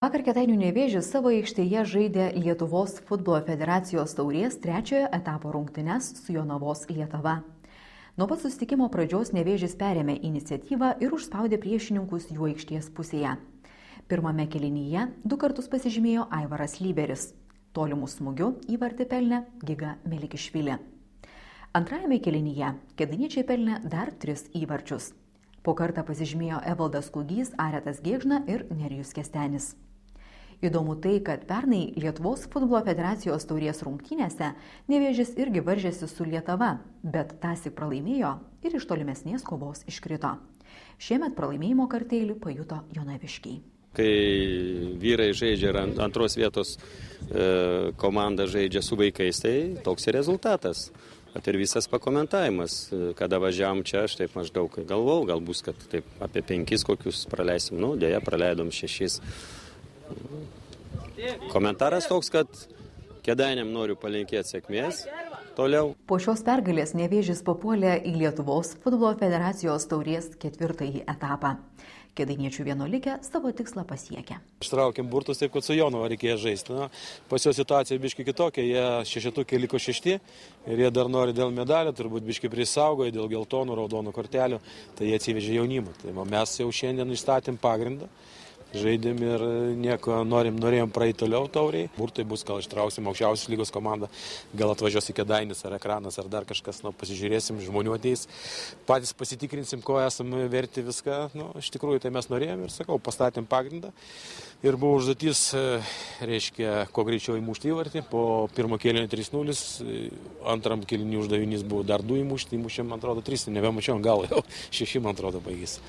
Vakar Kėdainių Nevėžis savo aikštėje žaidė Lietuvos futbolo federacijos taurės trečiojo etapo rungtynes su Jonavos Lietuva. Nuo pat susitikimo pradžios Nevėžis perėmė iniciatyvą ir užspaudė priešininkus jų aikštės pusėje. Pirmame kėlinyje 2 kartus pasižymėjo Aivaras Lyberis. Tolimų smūgių įvartį pelnė Giga Melikišvili. Antrajame kėlinyje kėdainiečiai pelnė dar 3 įvarčius. Po kartą pasižymėjo Evaldas Kugys, Aretas Gėgžna ir Nerijus Kestenis. Įdomu tai, kad pernai Lietuvos futbolo federacijos taurės rungtynėse Nevėžis irgi varžėsi su Lietuva, bet tąsyk pralaimėjo ir iš tolimesnės kovos iškrito. Šiemet pralaimėjimo kartėlį pajuto jonaviškiai. Kai vyrai žaidžia ir antros vietos komanda žaidžia su vaikais, tai toks ir rezultatas. At ir visas pakomentavimas, kada važiavom čia, aš taip maždaug galvau, gal bus, kad taip apie 5 kokius praleisim, dėja praleidom 6. Komentaras toks, kad Kėdainiam noriu palinkėti sėkmės toliau. Po šios pergalės Nevėžis papuolė į Lietuvos futbolo federacijos taurės 4. etapą. Kėdainiečių vienuolikė savo tikslą pasiekė. Ištraukėm burtus taip, kad su Jonava reikėjo žaisti. Pas jo situacija biški kitokia, jie 6 liko 6 ir jie dar nori dėl medalio, turbūt biški prisaugoja dėl geltonų, raudonų kortelių, tai jie atsivežė jaunimą. Tai mes jau šiandien išstatėm pagrindą. Žaidėm ir nieko, norėjom praeiti toliau tauriai. Burtai bus, gal ištrauksim aukščiausios lygos komandą, gal atvažiuos į Kėdainis ar Ekranas ar dar kažkas, pasižiūrėsim, žmonių ateis, patys pasitikrinsim, ko esame verti viską. Iš tikrųjų, tai mes norėjom ir sakau, pastatėm pagrindą. Ir buvo užduotis, reiškia, kuo greičiau įmušti įvartį. Po pirmo kėlinio 3-0, antram kėlinį uždavinys buvo dar 2 įmušti, įmušėm, man atrodo, 3, nebemačiau, gal jau 6, man atrodo, baigys.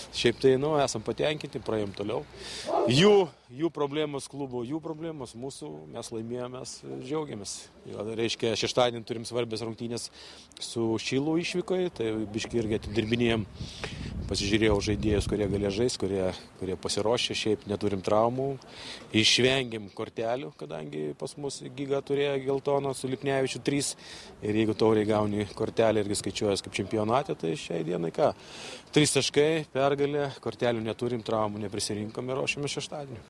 Šiaip tai, esam patenkinti, praėjom toliau. Jų problemos klubo, jų problemos mūsų, mes laimėjome, mes džiaugiamės. Reiškia, šeštadienį turim svarbės rungtynės su Šilu išvykoje, tai biški irgi atidirbinėjom. Pasižiūrėjau žaidėjus, kurie galėjo žaisti, kurie pasiruošė, šiaip neturim traumų. Išvengėm kortelių, kadangi pas mus Giga turėjo geltoną su Lipnevičiu 3. Ir jeigu tauriai gauni kortelę irgi skaičiuojas kaip čempionate, tai šiai dienai ką? 3 taškai, pergalė, kortelių neturim, traumų neprisirinkom ir ruošiamės šeštadienį.